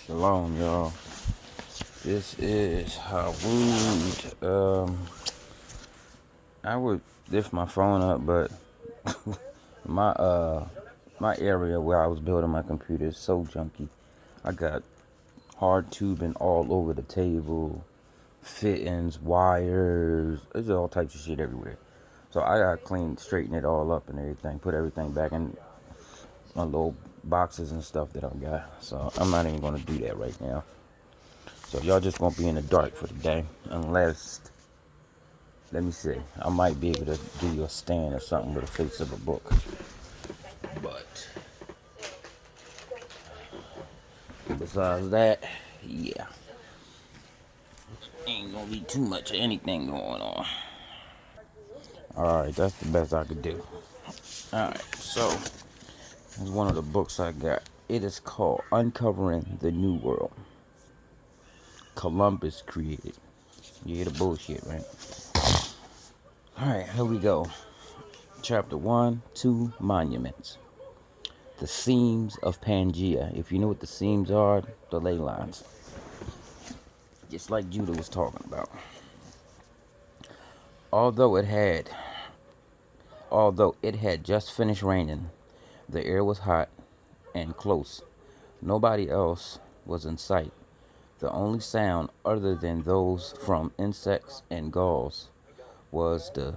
Shalom, y'all. This is Hawwood. I would lift my phone up, but my my area where I was building my computer is so junky. I got hard tubing all over the table, fittings, wires. There's all types of shit everywhere. So I gotta straighten it all up and everything. Put everything back in my little boxes and stuff that I got. So I'm not even gonna do that right now. So y'all just gonna be in the dark for the day, unless, let me see, I might be able to do you a stand or something with the face of a book. But besides that, yeah, ain't gonna be too much of anything going on. All right, that's the best I could do. All right, so here's one of the books I got. It is called Uncovering the New World. Columbus created. You hear the bullshit, right? All right, here we go. Chapter 1, 2, Monuments. The seams of Pangea. If you know what the seams are, the ley lines. Just like Judah was talking about. Although it had just finished raining, the air was hot and close. Nobody else was in sight. The only sound other than those from insects and gulls was the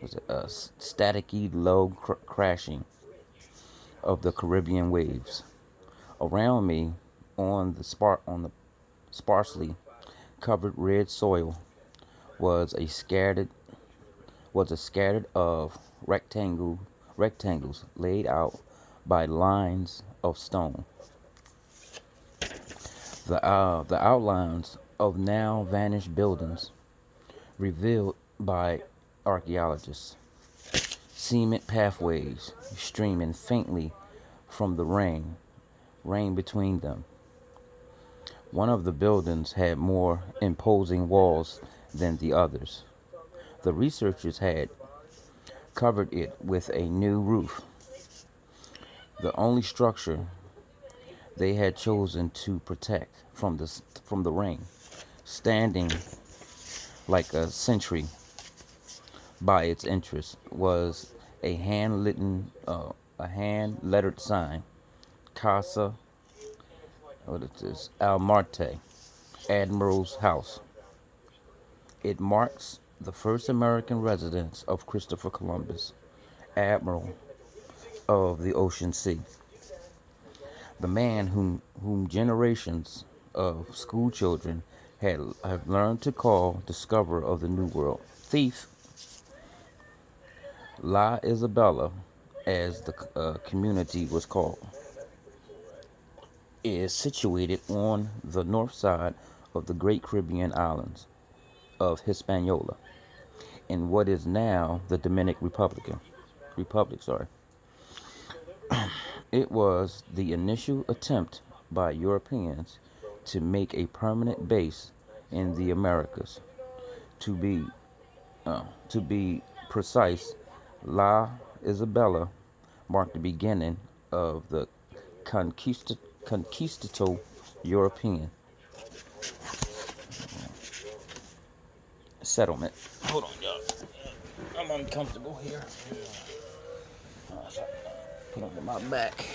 staticky low crashing of the Caribbean waves. Around me, on the sparsely covered red soil, was a scattered of rectangles laid out by lines of stone. The outlines of now vanished buildings revealed by archaeologists. Cement pathways streaming faintly from the rain between them. One of the buildings had more imposing walls than the others. The researchers had covered it with a new roof, the only structure they had chosen to protect from the rain. Standing like a sentry by its entrance was a hand lettered sign, Casa, what it is, Al Marte, Admiral's House. It marks the first American residence of Christopher Columbus, Admiral of the Ocean Sea, the man whom generations of school children have learned to call discoverer of the New World. Thief La Isabella, as the community was called, is situated on the north side of the great Caribbean islands of Hispaniola, in what is now the Dominican Republic. Sorry. It was the initial attempt by Europeans to make a permanent base in the Americas. To be to be precise, La Isabella marked the beginning of the conquistador European settlement. Hold on, y'all. I'm uncomfortable here. Put on my back.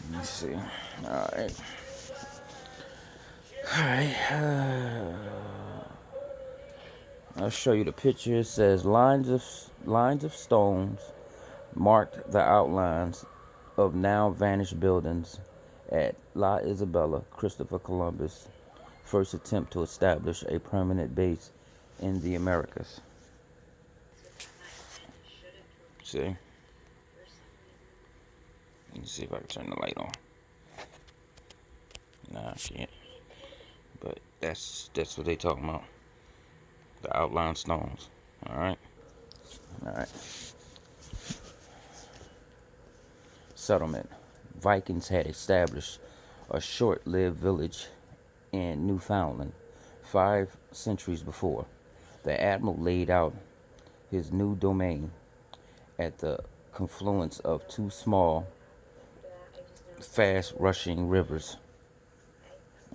Let me see. All right. All right. I'll show you the picture. It says lines of stones marked the outlines of now vanished buildings at La Isabella. Christopher Columbus' first attempt to establish a permanent base in the Americas. See? Let me see if I can turn the light on. Nah, I can't. But that's what they talking about. The outline stones. Alright? Alright. Settlement. Vikings had established a short-lived village in Newfoundland 5 centuries before. The admiral laid out his new domain at the confluence of two small fast rushing rivers.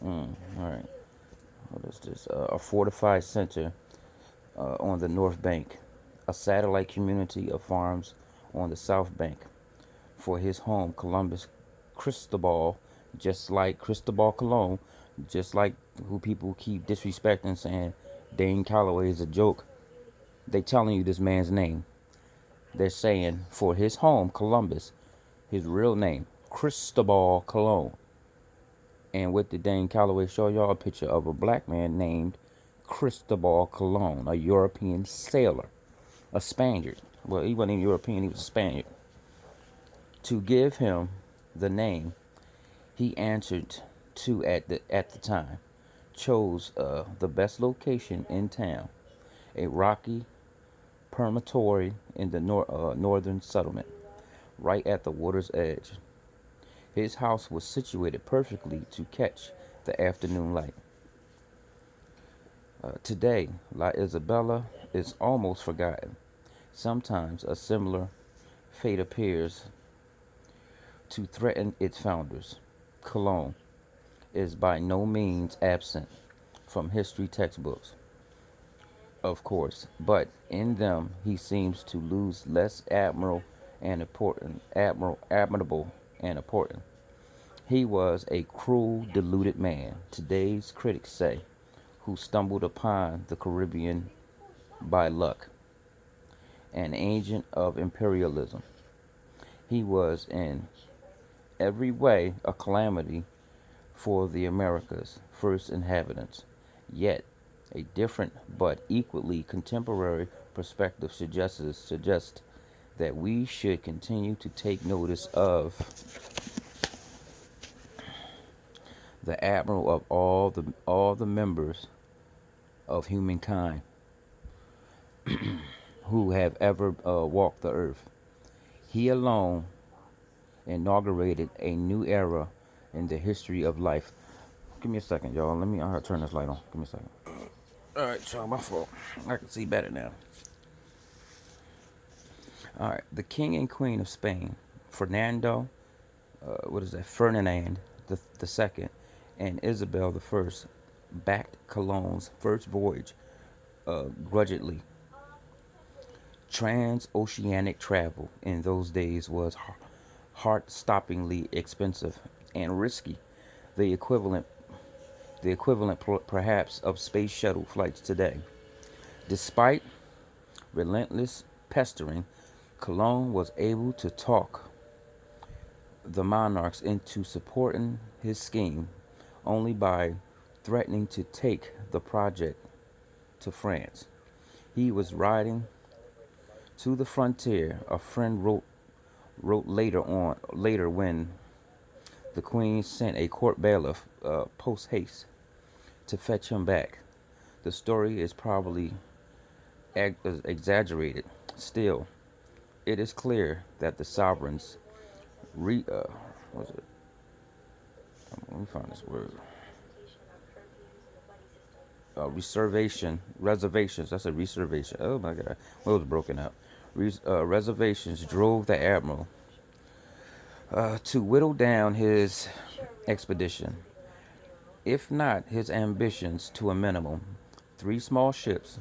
All right. What is this? A fortified center on the north bank, a satellite community of farms on the south bank. For his home, Columbus Cristobal, just like Cristobal Colon, just like who people keep disrespecting, saying Dane Calloway is a joke. They telling you this man's name. They're saying for his home, Columbus, his real name, Cristobal Colon. And what did Dane Calloway show y'all? A picture of a black man named Cristobal Colon, a European sailor, a Spaniard. Well, he wasn't even European, he was a Spaniard. To give him the name he answered to at the time, chose the best location in town, a rocky promontory in the northern settlement, right at the water's edge. His house was situated perfectly to catch the afternoon light. Today, La Isabella is almost forgotten. Sometimes a similar fate appears to threaten its founders. Cologne is by no means absent from history textbooks, of course, but in them he seems to lose less admirable and important. He was a cruel, deluded man, today's critics say, who stumbled upon the Caribbean by luck, an agent of imperialism. He was in every way a calamity for the Americas' first inhabitants. Yet, a different but equally contemporary perspective suggests that we should continue to take notice of the admiral of all the members of humankind who have ever walked the earth. He alone inaugurated a new era in the history of life. Give me a second, y'all. Let me turn this light on. Give me a second. All right, y'all, my fault. I can see better now. All right, the King and Queen of Spain, Fernando, Ferdinand the second, and Isabel the first, backed Cologne's first voyage grudgingly. Transoceanic travel in those days was heart-stoppingly expensive and risky, the equivalent perhaps of space shuttle flights today. Despite relentless pestering, Cologne was able to talk the monarchs into supporting his scheme only by threatening to take the project to France. He was riding to the frontier. A friend wrote later when the Queen sent a court bailiff post haste to fetch him back. The story is probably exaggerated. Still, it is clear that the sovereigns what is it? Let me find this word. Reservations. That's a reservation. Oh my God, well, it was broken up. Reservations drove the admiral to whittle down his expedition, if not his ambitions, to a minimum. Three small ships,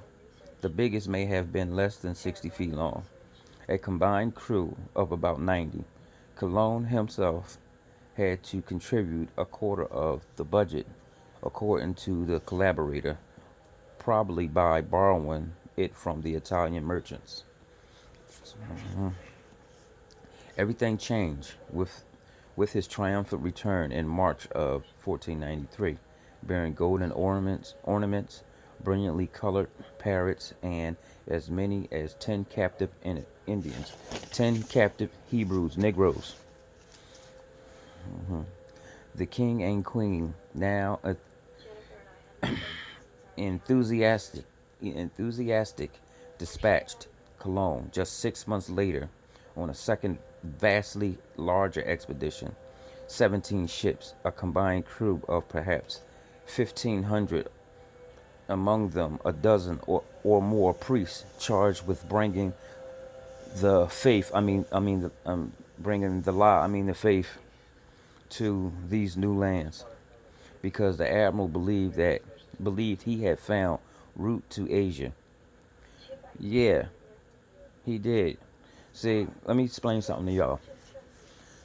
the biggest may have been less than 60 feet long, a combined crew of about 90. Cologne himself had to contribute a quarter of the budget, according to the collaborator, probably by borrowing it from the Italian merchants. Everything changed with his triumphant return in March of 1493, bearing golden ornaments, brilliantly colored parrots, and as many as 10 captive Indians, 10 captive Hebrews, Negroes. The king and queen, now enthusiastic, dispatched Cologne just 6 months later on a second, vastly larger expedition. 17 ships, a combined crew of perhaps 1,500, among them a dozen or more priests charged with bringing the faith. Bringing the law. The faith to these new lands because the admiral believed he had found route to Asia. Yeah, he did. See, let me explain something to y'all.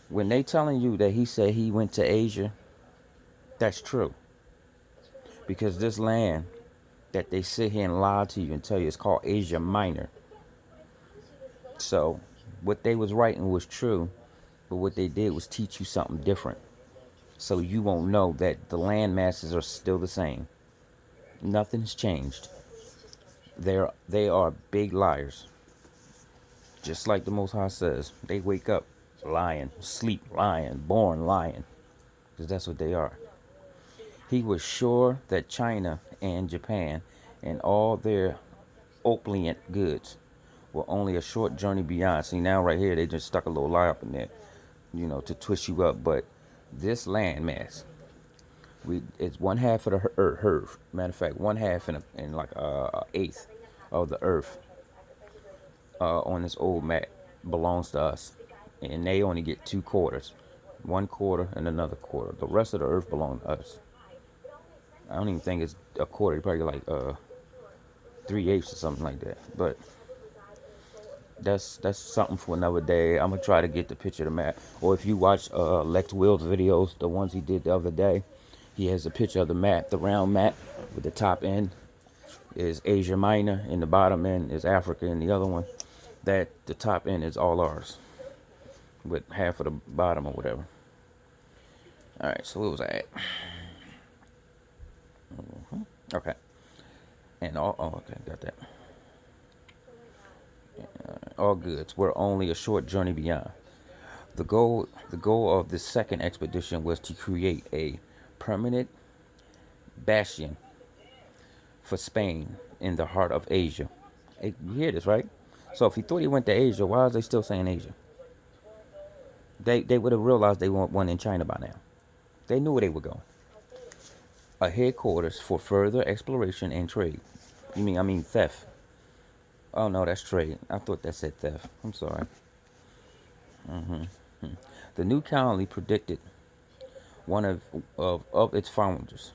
When they telling you that he said he went to Asia, that's true. Because this land that they sit here and lie to you and tell you it's called Asia Minor. So what they was writing was true, but what they did was teach you something different. So you won't know that the land masses are still the same. Nothing's changed. They are big liars. Just like the Most High says, they wake up lying, sleep lying, born lying. Because that's what they are. He was sure that China and Japan and all their opulent goods were only a short journey beyond. See, now right here, they just stuck a little lie up in there, to twist you up. But this landmass, it's one half of the earth. Matter of fact, one half in like a eighth of the earth on this old map belongs to us, and they only get 2/4, 1/4 and another quarter. The rest of the earth belongs to us. I don't even think it's a quarter. You probably like 3/8 or something like that. But that's something for another day. I'm gonna try to get the picture of the map. Or if you watch Lex Will's videos, the ones he did the other day, he has a picture of the map, the round map, with the top end is Asia Minor and the bottom end is Africa, and the other one, that the top end is all ours, with half of the bottom or whatever. All right, so where was I at? Okay, and okay, got that. All goods were only a short journey beyond. The goal of this second expedition was to create a permanent bastion for Spain in the heart of Asia. Hey, you hear this, right? So if he thought he went to Asia, why is they still saying Asia? They would have realized they want one in China by now. They knew where they were going. A headquarters for further exploration and trade. I mean theft. Oh no, that's trade. I thought that said theft. I'm sorry. The new colony predicted one of its founders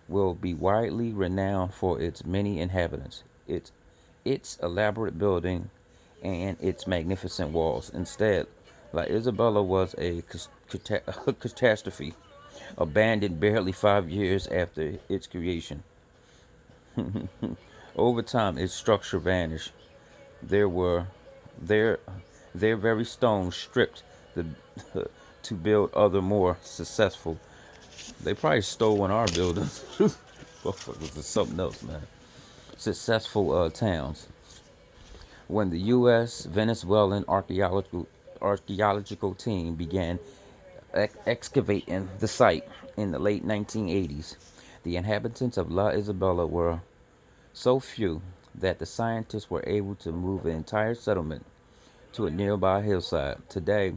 will be widely renowned for its many inhabitants, its elaborate building, and its magnificent walls. Instead, La Isabella was a catastrophe, abandoned barely 5 years after its creation. Over time, its structure vanished. There were their their very stones stripped the, to build other more successful. They probably stole one of our buildings. Motherfuckers is something else, man. Successful towns. When the U.S. Venezuelan archaeological team began excavating the site in the late 1980s, the inhabitants of La Isabela were so few that the scientists were able to move an entire settlement to a nearby hillside. Today,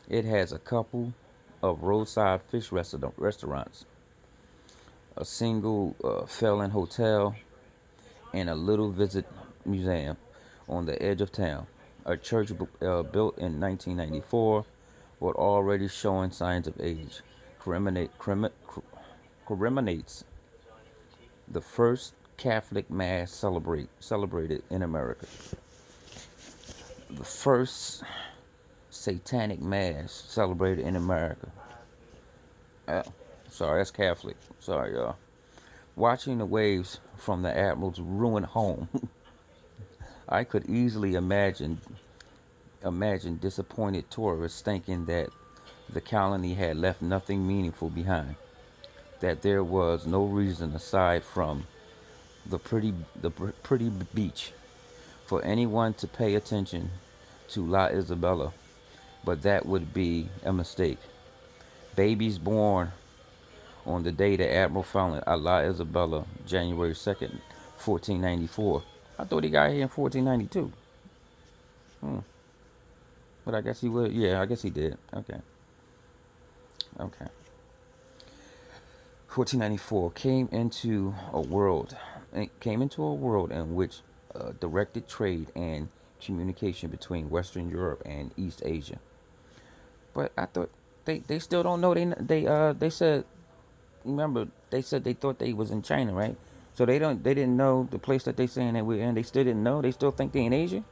it has a couple of roadside fish restaurants, a single felon hotel, and a little visit museum on the edge of town. A church built in 1994 was already showing signs of age. Commemorates the first Catholic Mass celebrated in America. The first Satanic Mass celebrated in America. Uh, Sorry, that's Catholic. Sorry, y'all. Watching the waves from the Admiral's ruined home, I could easily imagine disappointed tourists thinking that the colony had left nothing meaningful behind. That there was no reason aside from the pretty beach for anyone to pay attention to La Isabela, but that would be a mistake. Babies born on the day the Admiral founded La Isabela, January 2nd, 1494. I thought he got here in 1492. But I guess he would. Yeah, I guess he did. Okay. Okay. 1494 came into a world in which directed trade and communication between Western Europe and East Asia. But I thought They still don't know. They said, remember, they said they thought they was in China, right? So they didn't know the place that they saying that we're in. They still didn't know. They still think they in Asia,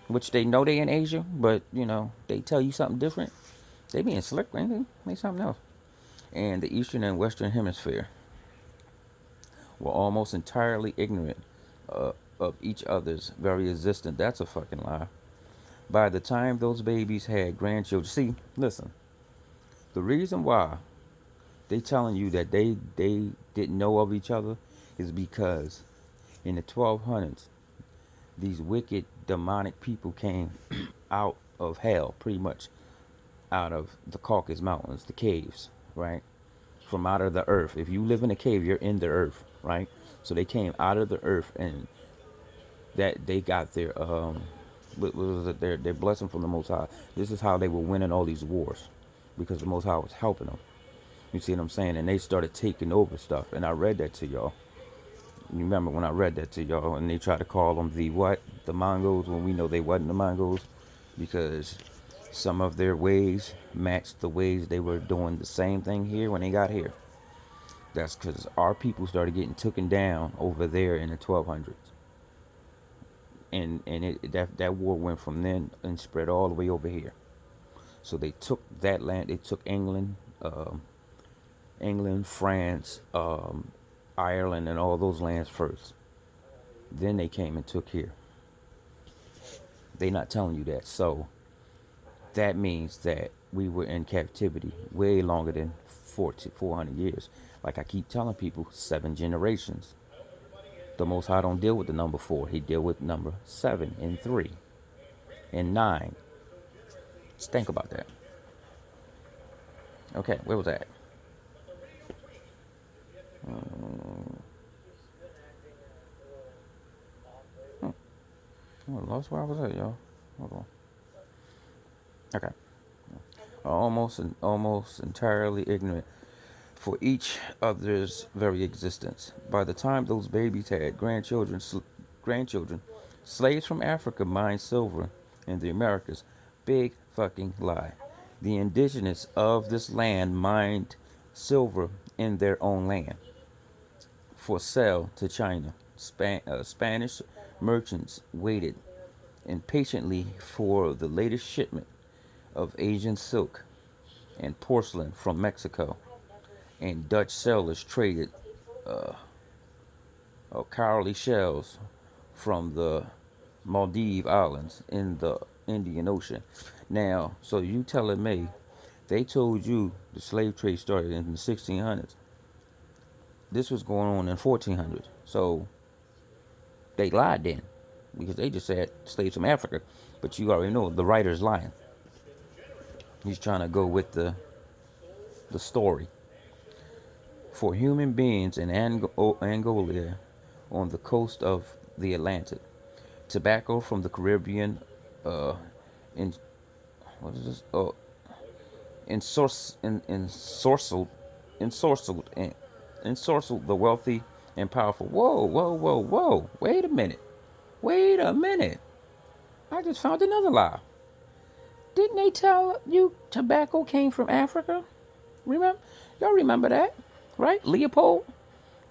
which they know they in Asia, but they tell you something different. They being slick, right? They something else. And the Eastern and Western Hemisphere were almost entirely ignorant of each other's very existence. That's a fucking lie. By the time those babies had grandchildren, see, listen, the reason why they telling you that they didn't know of each other is because in the 1200s, these wicked demonic people came out of hell, pretty much out of the Caucasus Mountains, the caves, right? From out of the earth. If you live in a cave, you're in the earth, right? So they came out of the earth, and that they got what was it? Their blessing from the Most High. This is how they were winning all these wars, because the Most High was helping them. You see what I'm saying? And they started taking over stuff. And I read that to y'all. You remember when I read that to y'all, and they tried to call them the what? The Mongols, when we know they wasn't the Mongols, because some of their ways matched the ways they were doing the same thing here when they got here. That's because our people started getting taken down over there in the 1200s. That war went from then and spread all the way over here. So they took that land. They took England, France, Ireland, and all those lands first. Then they came and took here. They not telling you that. So that means that we were in captivity way longer than 400 years. Like I keep telling people, 7 generations. The Most High don't deal with the number 4. He deal with number 7 and 3 and 9. Just think about that. Okay, where was that? I lost where I was at, y'all. Hold on. Okay. Almost entirely ignorant for each other's very existence. By the time those babies had grandchildren, slaves from Africa mined silver in the Americas. Big fucking lie. The indigenous of this land mined silver in their own land for sale to China. Spanish merchants waited impatiently for the latest shipment of Asian silk and porcelain from Mexico, and Dutch sailors traded cowrie shells from the Maldive Islands in the Indian Ocean. Now, so you telling me they told you the slave trade started in the 1600s? This was going on in 1400s. So they lied then, because they just said slaves from Africa. But you already know the writer's lying. He's trying to go with the story. For human beings in Angola on the coast of the Atlantic, tobacco from the Caribbean, in what is this? Ensorcelled the wealthy and powerful. Whoa, whoa, whoa, whoa! Wait a minute! Wait a minute! I just found another lie. Didn't they tell you tobacco came from Africa? Remember? Y'all remember that, right? Leopold,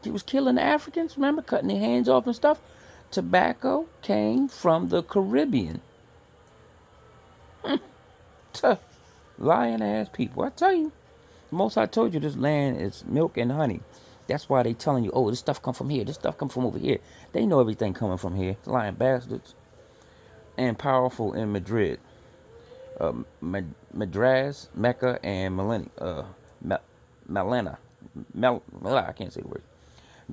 he was killing the Africans. Remember, cutting their hands off and stuff. Tobacco came from the Caribbean. Lying ass people. I tell you, most I told you, this land is milk and honey. That's why they telling you, oh, this stuff come from here. This stuff come from over here. They know everything coming from here. Lying bastards. And powerful in Madrid, Madras, Mecca, and Melena. I can't say the word.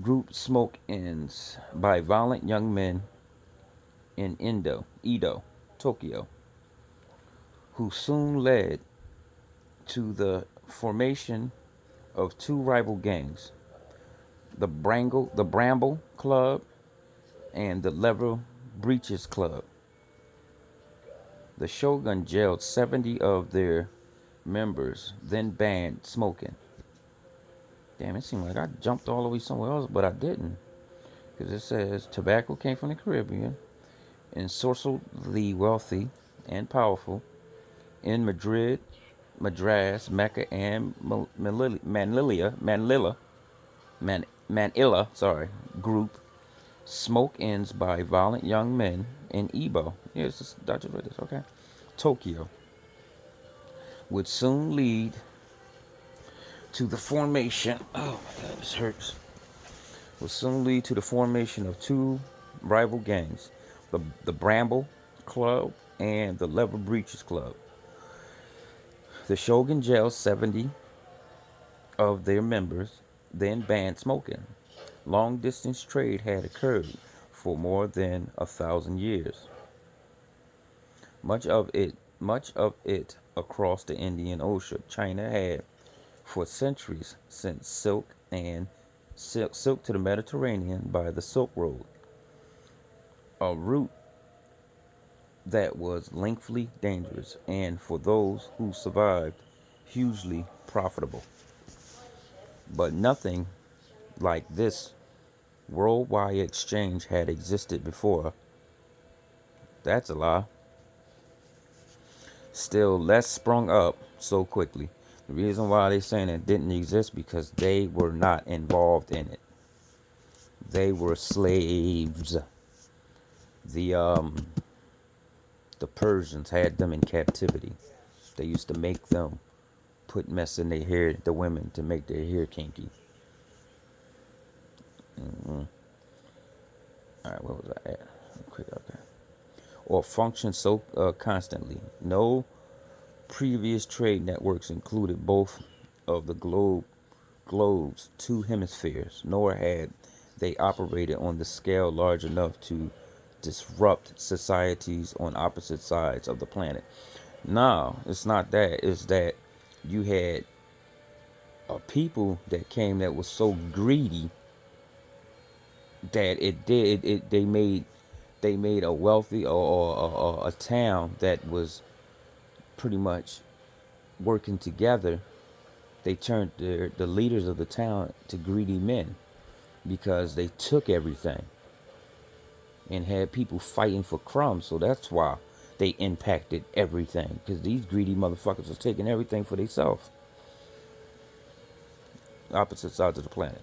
Group smoke ends by violent young men in Edo, Tokyo, who soon led to the formation of 2 rival gangs, the Bramble Club and the Leather Breeches Club. The Shogun jailed 70 of their members, then banned smoking. Damn, it seemed like I jumped all the way somewhere else, but I didn't. Because it says tobacco came from the Caribbean, ensorcelled the wealthy and powerful in Madrid, Madras, Mecca, and Manila, sorry, group. Smoke ends by violent young men in Ibo. Yes, this, Dr. Reddis, okay. Tokyo would soon lead to the formation. Oh my God, this hurts. Would soon lead to the formation of two rival gangs, the Bramble Club and the Leather Breeches Club. The Shogun jailed 70 of their members, then banned smoking. Long distance trade had occurred for more than 1,000 years. Much of it across the Indian Ocean. China had for centuries sent silk to the Mediterranean by the Silk Road, a route that was lengthily dangerous and for those who survived, hugely profitable. But nothing like this worldwide exchange had existed before. That's a lie. Still less sprung up so quickly. The reason why they saying it didn't exist because they were not involved in it. They were slaves. The the Persians had them in captivity. They used to make them put mess in their hair, the women, to make their hair kinky. All right, where was I at? Quick, okay. Or function so constantly. No previous trade networks included both of the globe's two hemispheres, nor had they operated on the scale large enough to disrupt societies on opposite sides of the planet. No, it's not that. It's that you had a people that came that was so greedy that they made a wealthy or a town that was pretty much working together. They turned the leaders of the town to greedy men because they took everything and had people fighting for crumbs. So that's why they impacted everything, because these greedy motherfuckers was taking everything for themselves. Opposite sides of the planet.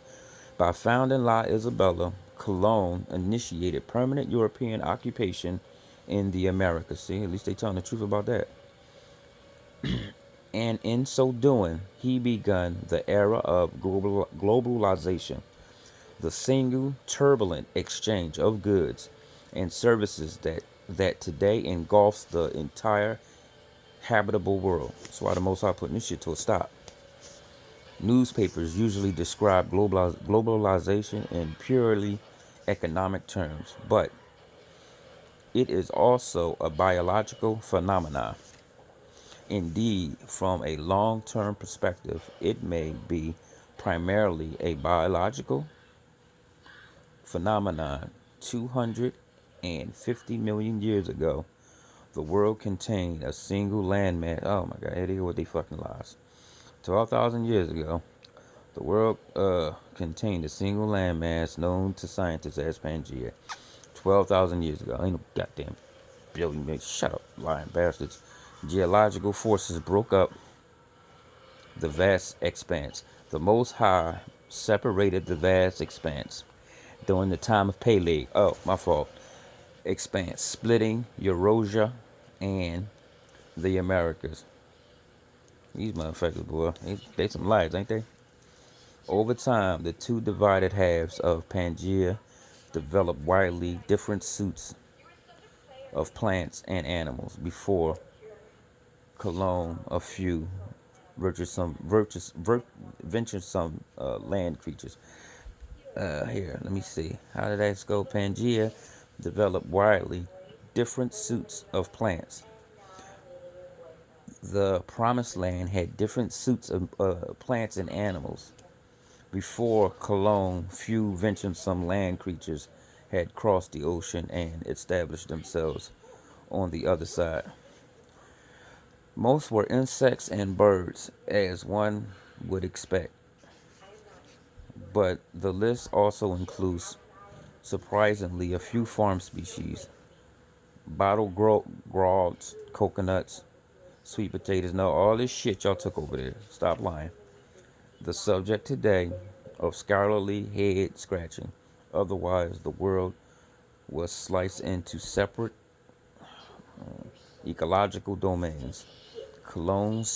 By founding La Isabella, Colon initiated permanent European occupation in the Americas. See, at least they telling the truth about that. And in so doing, he begun the era of globalization, the single turbulent exchange of goods and services that today engulfs the entire habitable world. That's why the Most High putting this shit to a stop. Newspapers usually describe globalization in purely economic terms, but it is also a biological phenomenon. Indeed, from a long-term perspective, it may be primarily a biological phenomenon. 250 million years ago, the world contained a single landmass. Oh my God, here what they fucking lies. 12,000 years ago, the world contained a single landmass known to scientists as Pangea. 12,000 years ago. Ain't no goddamn billion years. Shut up, lying bastards. Geological forces broke up the vast expanse. The Most High separated the vast expanse during the time of Peleg. Oh, my fault. Expanse, splitting Eurasia and the Americas. These motherfuckers, boy, they some liars, ain't they? Over time, the two divided halves of Pangea developed widely different suits of plants and animals before Cologne a few venturesome land creatures. Here, let me see. How did that go? Pangea developed widely different suits of plants. The Promised Land had different suits of plants and animals. Before Cologne, few venturesome land creatures had crossed the ocean and established themselves on the other side. Most were insects and birds, as one would expect, but the list also includes, surprisingly, a few farm species, bottle groats, coconuts, Sweet potatoes, no, all this shit y'all took over there. Stop lying. The subject today of scholarly head scratching. Otherwise, the world was sliced into separate ecological domains. Cologne's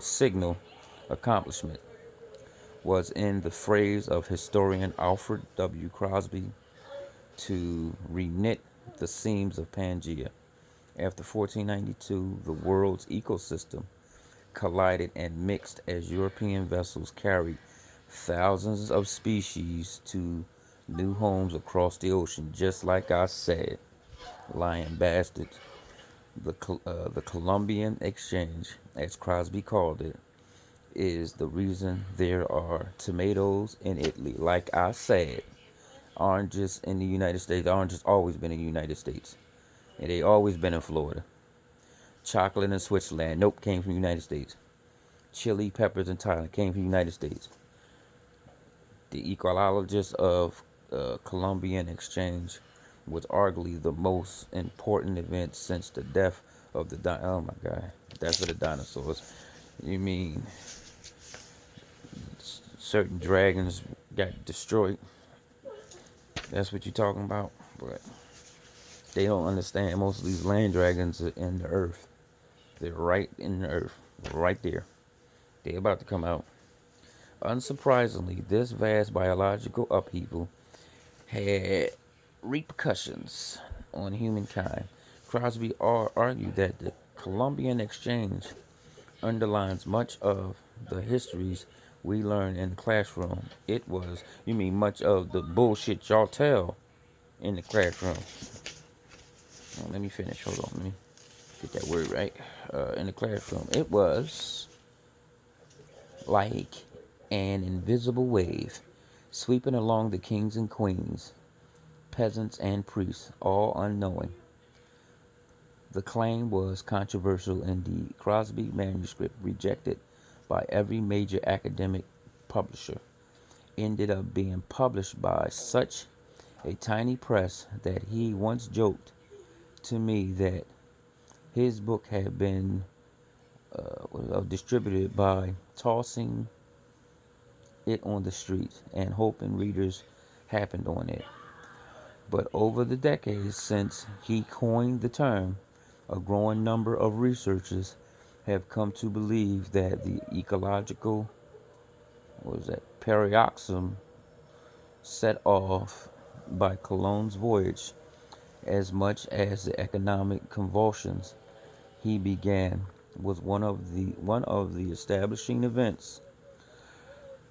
signal accomplishment was, in the phrase of historian Alfred W. Crosby, to reknit the seams of Pangea. After 1492, the world's ecosystem collided and mixed as European vessels carried thousands of species to new homes across the ocean. Just like I said, lying bastards. The Columbian Exchange, as Crosby called it, is the reason there are tomatoes in Italy. Like I said, oranges in the United States. Oranges always been in the United States, and they always been in Florida. Chocolate in Switzerland, nope, came from the United States. Chili peppers in Thailand came from the United States. The ecologist of Columbian Exchange was arguably the most important event since the death of the oh my god, death of the dinosaurs. You mean certain dragons got destroyed? That's what you're talking about? But they don't understand most of these land dragons are in the earth. They're right in the earth, right there. They're about to come out. Unsurprisingly, this vast biological upheaval had repercussions on humankind. Crosby argued that the Columbian Exchange underlines much of the histories we learn in the classroom. It was, you mean much of the bullshit y'all tell in the classroom. Oh, let me finish. Hold on. Let me get that word right. In the classroom. It was like an invisible wave sweeping along the kings and queens, peasants and priests, all unknowing. The claim was controversial indeed. Crosby manuscript, rejected by every major academic publisher, ended up being published by such a tiny press that he once joked to me that his book had been distributed by tossing it on the streets and hoping readers happened on it. But over the decades since he coined the term, a growing number of researchers have come to believe that the ecological, paroxysm set off by Cologne's voyage, as much as the economic convulsions he began, was one of the establishing events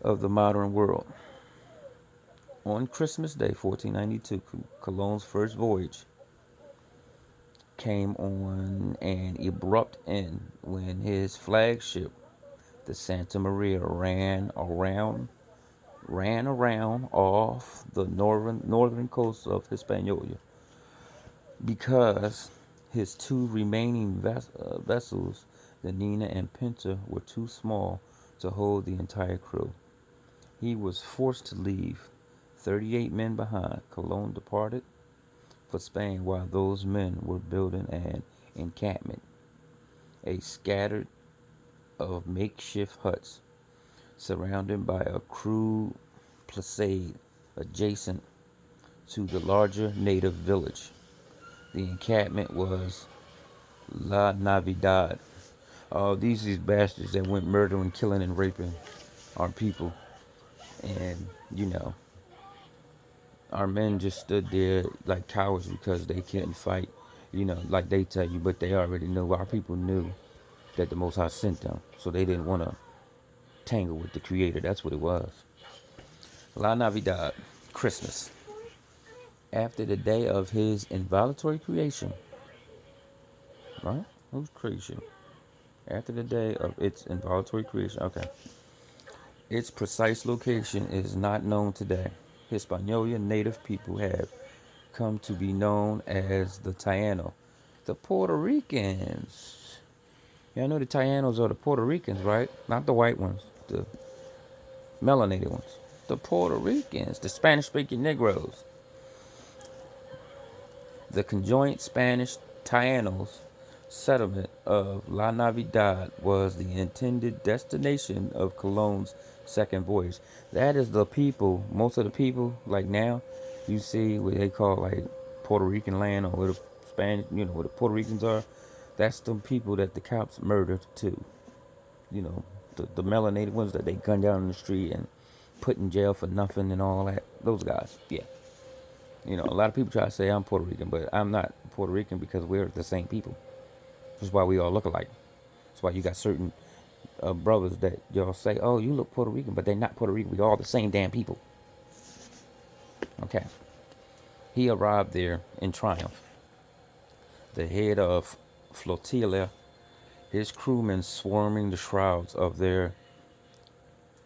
of the modern world. On Christmas Day, 1492, Cologne's first voyage came on an abrupt end when his flagship, the Santa Maria, ran around off the northern coast of Hispaniola, because his two remaining vessels, the Nina and Pinta, were too small to hold the entire crew. He was forced to leave 38 men behind. Cologne departed for Spain while those men were building an encampment, a scattered of makeshift huts surrounded by a crude palisade adjacent to the larger native village. The encampment was La Navidad. These bastards that went murdering, killing, and raping our people. And, our men just stood there like cowards because they couldn't fight, like they tell you, but they already knew. Our people knew that the Most High sent them, so they didn't want to tangle with the Creator. That's what it was. La Navidad, Christmas. After the day of his involuntary creation, right? Whose creation? After the day of its involuntary creation. Okay. Its precise location is not known today. Hispaniola native people have come to be known as the Taino. The Puerto Ricans. Y'all know the Tainos are the Puerto Ricans, right? Not the white ones, the melanated ones. The Puerto Ricans, the Spanish-speaking Negroes. The conjoint Spanish Tainos settlement of La Navidad was the intended destination of Colon's second voyage. That is the people, most of the people, like now, you see what they call like Puerto Rican land or where the Spanish, where the Puerto Ricans are. That's the people that the cops murdered too. You know, the melanated ones that they gunned down in the street and put in jail for nothing and all that. Those guys, yeah. A lot of people try to say I'm Puerto Rican, but I'm not Puerto Rican because we're the same people. That's why we all look alike. That's why you got certain brothers that y'all say, "Oh, you look Puerto Rican," but they're not Puerto Rican. We all the same damn people. Okay. He arrived there in triumph. The head of flotilla, his crewmen swarming the shrouds of their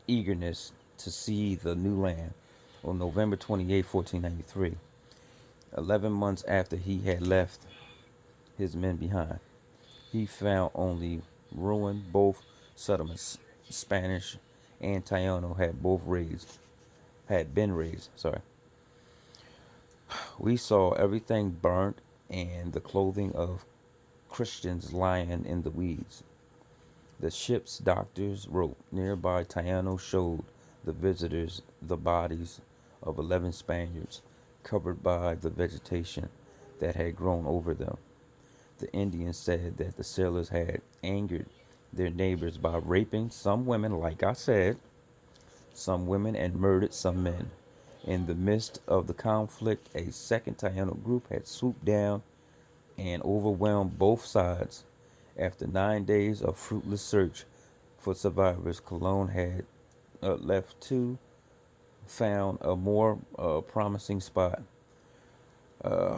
eagerness to see the new land on November 28, 1493, 11 months after he had left his men behind. He found only ruin. Both settlements, Spanish and Taino, had been razed. Sorry. We saw everything burnt and the clothing of Christians lying in the weeds. The ship's doctors wrote. Nearby Taino showed the visitors the bodies of 11 Spaniards covered by the vegetation that had grown over them. The Indians said that the sailors had angered their neighbors by raping some women, like I said, and murdered some men. In the midst of the conflict, a second Taino group had swooped down and overwhelmed both sides. After 9 days of fruitless search for survivors, Colon had left two, found a more promising spot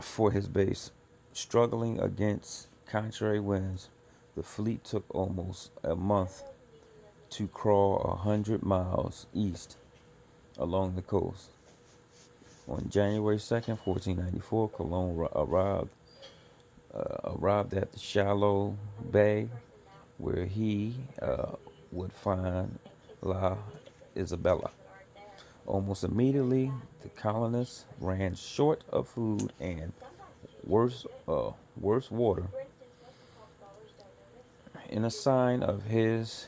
for his base. Struggling against contrary winds, the fleet took almost a month to crawl 100 miles east along the coast. On January 2nd, 1494, Colon arrived at the shallow bay where he would find La Isabella. Almost immediately, the colonists ran short of food and worse water. In a sign of his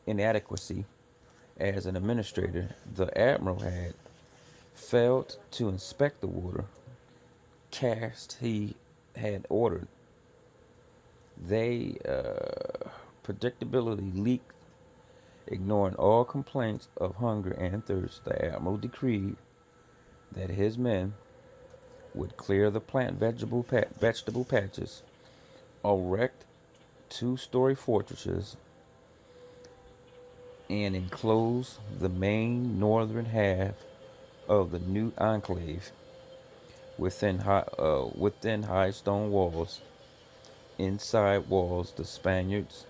inadequacy as an administrator, the admiral had failed to inspect the water cask he had ordered. They predictability leaked. Ignoring all complaints of hunger and thirst, the admiral decreed that his men would clear the vegetable patches, erect two-story fortresses, and enclose the main northern half of the new enclave within high stone walls. Inside walls, the Spaniards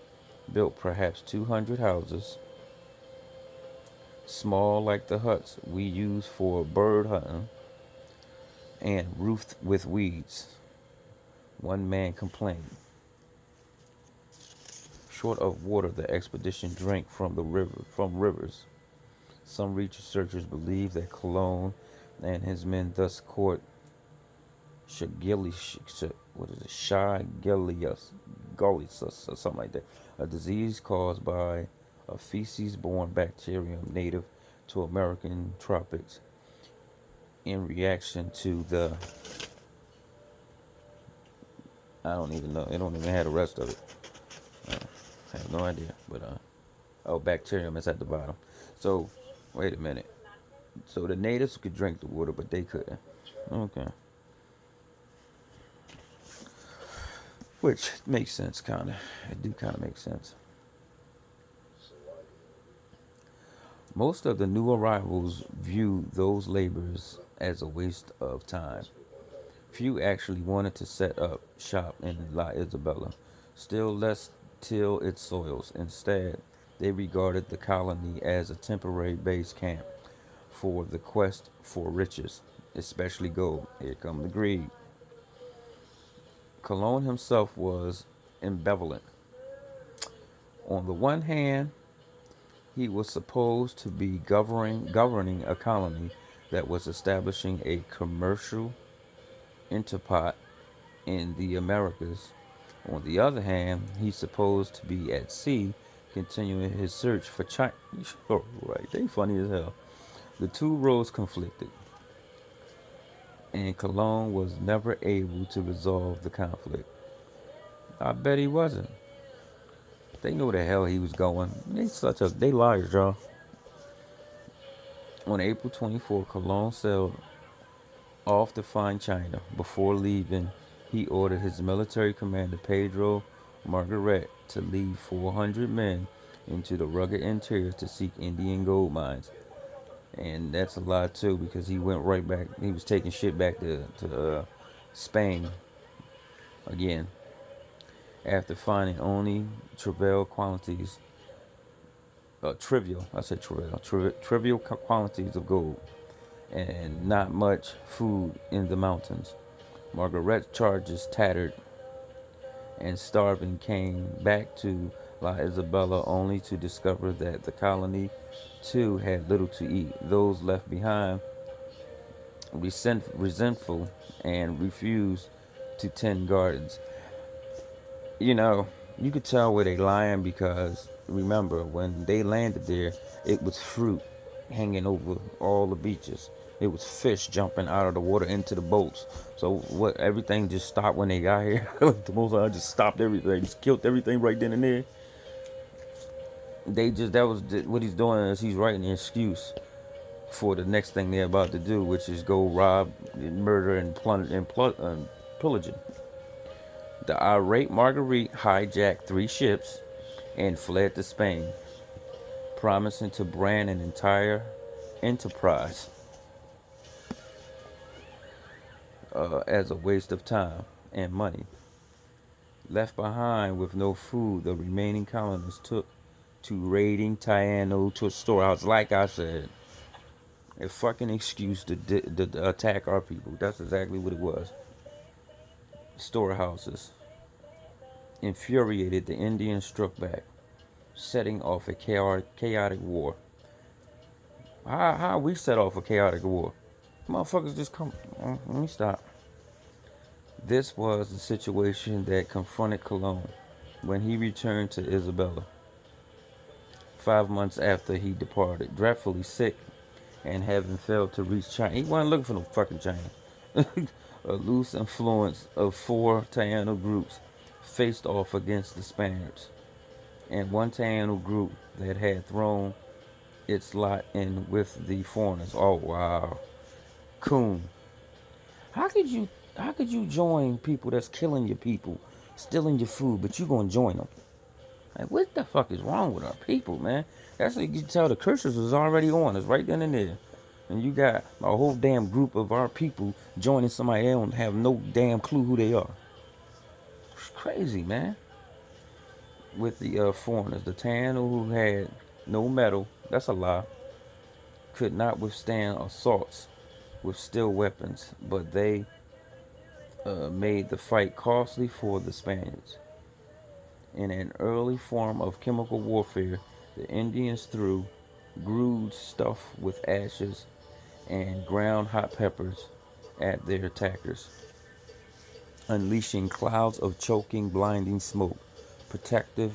built perhaps 200 houses, small like the huts we use for bird hunting, and roofed with weeds. One man complained. Short of water, the expedition drank from rivers. Some researchers believe that Colon and his men thus caught Shigelius, or something like that, a disease caused by a feces-borne bacterium native to American tropics in reaction to the, I don't even know, they don't even have the rest of it. I have no idea, but bacterium is at the bottom. So, wait a minute. So the natives could drink the water, but they couldn't. Okay. Which makes sense, kind of. It do kind of make sense. Most of the new arrivals view those labors as a waste of time. Few actually wanted to set up shop in La Isabella, still less till its soils. Instead, they regarded the colony as a temporary base camp for the quest for riches, especially gold. Here come the greed. Colon himself was ambivalent. On the one hand, he was supposed to be governing a colony that was establishing a commercial entrepot in the Americas. On the other hand, he's supposed to be at sea, continuing his search for China. Oh, right, they funny as hell. The two roads conflicted, and Cologne was never able to resolve the conflict. I bet he wasn't. They knew the hell he was going. They liars, y'all. On April 24, Cologne sailed off to find China. Before leaving, he ordered his military commander Pedro Margaret to lead 400 men into the rugged interior to seek Indian gold mines. And that's a lot too, because he went right back. He was taking shit back to Spain again after finding only trivial quantities of gold and not much food in the mountains. Margaret's charges, tattered and starving, came back to La Isabela only to discover that the colony too had little to eat. Those left behind, resentful, and refused to tend gardens. You know, you could tell where they lying because remember when they landed there, it was fruit hanging over all the beaches. It was fish jumping out of the water into the boats. So what? Everything just stopped when they got here. The most I just stopped everything, just killed everything right then and there. What he's doing is he's writing an excuse for the next thing they're about to do, which is go rob, murder, and plunder and pillaging. The irate Marguerite hijacked 3 ships and fled to Spain, promising to brand an entire enterprise as a waste of time and money. Left behind with no food, the remaining colonists took to raiding Taino to a storehouse. Like I said, a fucking excuse to attack our people. That's exactly what it was. Storehouses. Infuriated, the Indians struck back, setting off a chaotic war. How we set off a chaotic war? Motherfuckers just come. Let me stop. This was the situation that confronted Cologne when he returned to Isabella 5 months after he departed, dreadfully sick and having failed to reach China. He wasn't looking for no fucking China. A loose influence of 4 Taino groups faced off against the Spaniards, and one Taino group that had thrown its lot in with the foreigners. Oh wow, coon! How could you join people that's killing your people, stealing your food, but you gonna join them? Like what the fuck is wrong with our people, man? That's what you can tell the curses was already on us right then and there. And you got a whole damn group of our people joining somebody they don't have no damn clue who they are. It's crazy, man. With the foreigners, the Taino who had no metal, that's a lie, could not withstand assaults with steel weapons, but they made the fight costly for the Spaniards. In an early form of chemical warfare, the Indians threw gruel stuffed with ashes and ground hot peppers at their attackers, unleashing clouds of choking, blinding smoke. Protective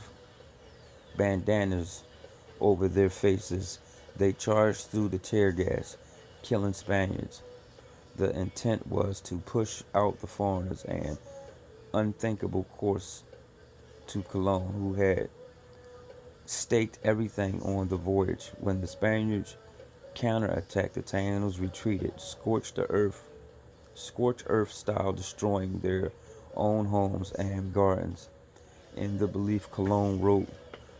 bandanas over their faces, they charged through the tear gas, killing Spaniards. The intent was to push out the foreigners, an unthinkable course to Cologne, who had staked everything on the voyage. When the Spaniards counterattacked, the Tainos retreated, scorched earth style, destroying their own homes and gardens. In the belief, Cologne wrote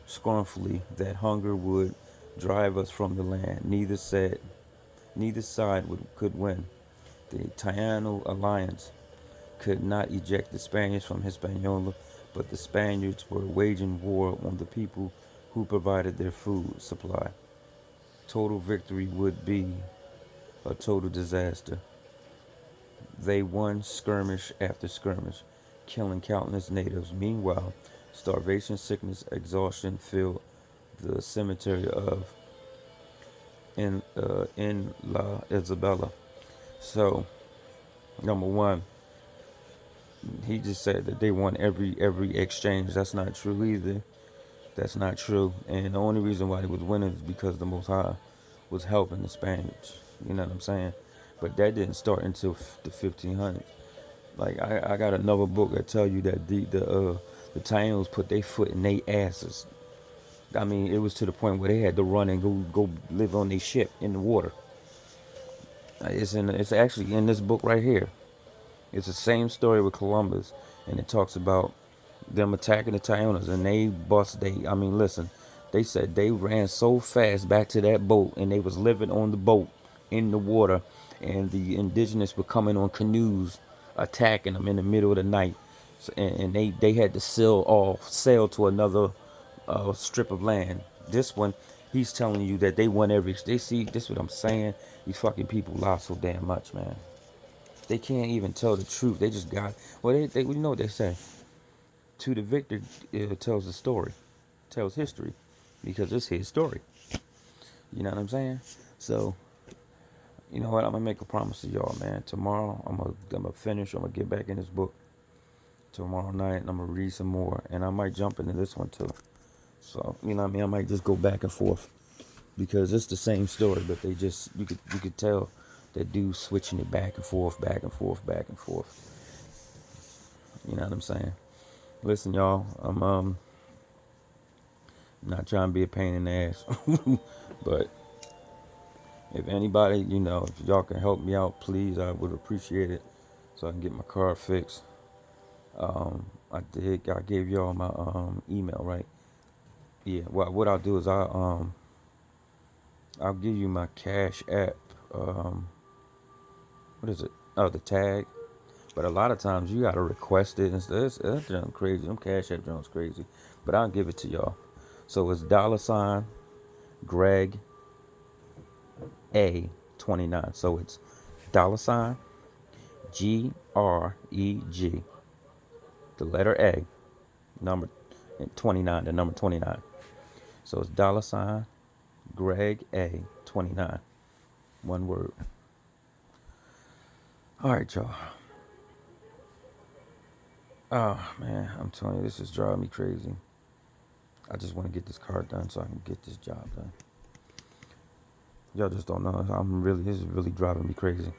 scornfully that hunger would drive us from the land. Neither side could win. The Taino alliance could not eject the Spaniards from Hispaniola, but the Spaniards were waging war on the people who provided their food supply. Total victory would be a total disaster. They won skirmish after skirmish, killing countless natives. Meanwhile, starvation, sickness, exhaustion filled the cemetery of in La Isabela. So, number one, He just said that they won every exchange. That's not true either. That's not true. And the only reason why they was winning is because the Most High was helping the Spaniards. You know what I'm saying? But that didn't start until the 1500s. Like I got another book that tell you that the Taínos put their foot in their asses. I mean, it was to the point where they had to run and go live on their ship in the water. It's actually in this book right here. It's the same story with Columbus, and it talks about them attacking the Taínos, and they bust. I mean, listen, they said they ran so fast back to that boat, and they was living on the boat in the water, and the indigenous were coming on canoes, attacking them in the middle of the night, so, and they had to sail to another strip of land. This one, he's telling you that they won every. They see this. What I'm saying. These fucking people lie so damn much, man. They can't even tell the truth. They just got. Well, you know what they say. To the victor, tells the story, tells history, because it's his story. You know what I'm saying? So, you know what? I'm gonna make a promise to y'all, man. Tomorrow, I'm gonna finish. I'm gonna get back in this book tomorrow night, and I'm gonna read some more, and I might jump into this one too. So, you know what I mean? I might just go back and forth because it's the same story, but they just you could tell that dude switching it back and forth, back and forth, back and forth. You know what I'm saying? Listen, y'all. I'm not trying to be a pain in the ass, but if anybody, if y'all can help me out, please, I would appreciate it, so I can get my car fixed. I gave y'all my email, right? Yeah. Well, what I'll do is I'll give you my Cash App. Um, what is it? Oh, the tag. But a lot of times you gotta request it and stuff. That's junk crazy. Them Cash App junk's crazy. But I'll give it to y'all. So it's $Greg A29. So it's $GREG, the letter A, number 29, the number 29. So it's $Greg A29. One word. All right, y'all. Oh man, I'm telling you, this is driving me crazy. I just want to get this car done so I can get this job done. Y'all just don't know. This is really driving me crazy.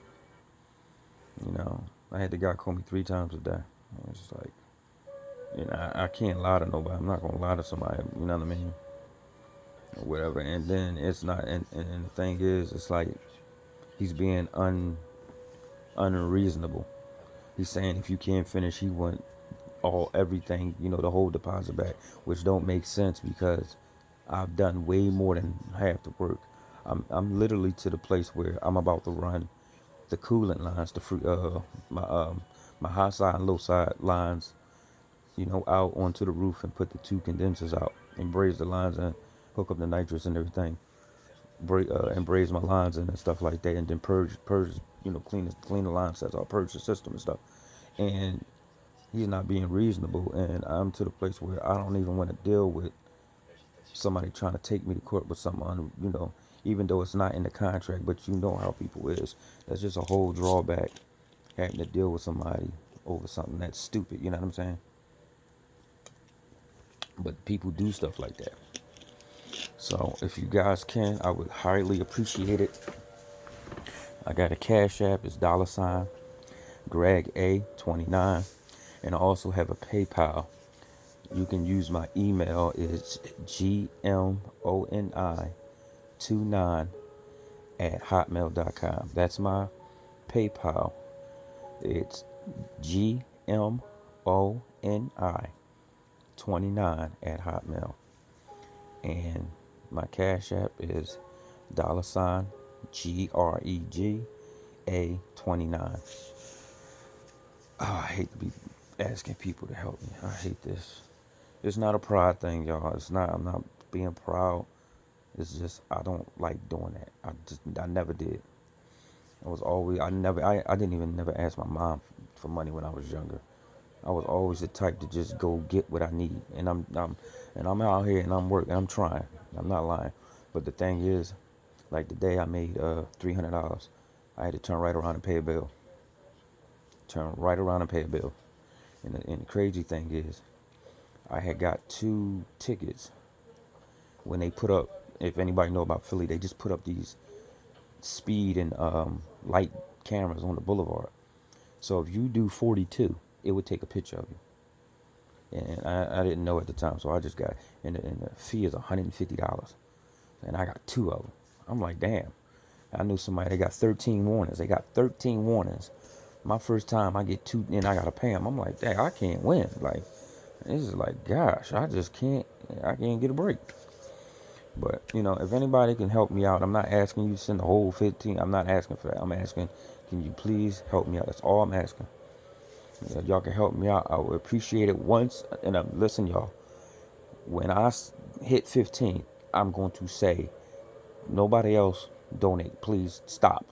I had the guy call me 3 times a day. It's just like, I can't lie to nobody. I'm not gonna lie to somebody. You know what I mean? Or whatever. And then it's not. And the thing is, it's like he's being unreasonable. He's saying if you can't finish, he want everything. The whole deposit back, which don't make sense because I've done way more than half the work. I'm literally to the place where I'm about to run the coolant lines, the free my high side and low side lines, out onto the roof and put the 2 condensers out and braze the lines and hook up the nitrous and everything, and braze my lines in and stuff like that, and then purge, clean the line sets out, purge the system and stuff. And he's not being reasonable, and I'm to the place where I don't even want to deal with somebody trying to take me to court with someone, even though it's not in the contract, but you know how people is. That's just a whole drawback, having to deal with somebody over something that's stupid, you know what I'm saying? But people do stuff like that. So if you guys can, I would highly appreciate it. I got a Cash App, it's $Greg A29, and I also have a PayPal. You can use my email, it's gmoni29@hotmail.com. That's my PayPal. It's gmoni29@hotmail. And my Cash App is $GREGA29. Oh, I hate to be asking people to help me. I hate this. It's not a pride thing, y'all. It's not. I'm not being proud. It's just I don't like doing that. I never did. I didn't even never ask my mom for money when I was younger. I was always the type to just go get what I need, and I'm out here and I'm working. I'm trying. I'm not lying. But the thing is, like the day I made $300, I had to turn right around and pay a bill. Turn right around and pay a bill. And the crazy thing is, I had got 2 tickets when they put up. If anybody know about Philly, they just put up these speed and light cameras on the boulevard. So if you do 42, it would take a picture of you. And I didn't know at the time, so I just got, and the fee is $150. And I got 2 of them. I'm like, damn. I knew somebody, they got 13 warnings. They got 13 warnings. My first time I get 2 and I got to pay them. I'm like, dang, I can't win. Like, this is like, gosh, I can't get a break. But, if anybody can help me out, I'm not asking you to send the whole 15. I'm not asking for that. I'm asking, can you please help me out? That's all I'm asking. Y'all can help me out. I would appreciate it once. And listen, y'all, when I hit 15, I'm going to say, nobody else donate. Please stop.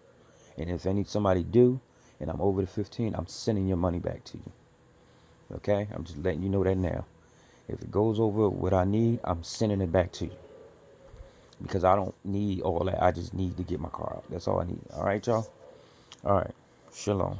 And if somebody do, and I'm over the 15, I'm sending your money back to you. Okay? I'm just letting you know that now. If it goes over what I need, I'm sending it back to you. Because I don't need all that. I just need to get my car out. That's all I need. All right, y'all? All right. Shalom.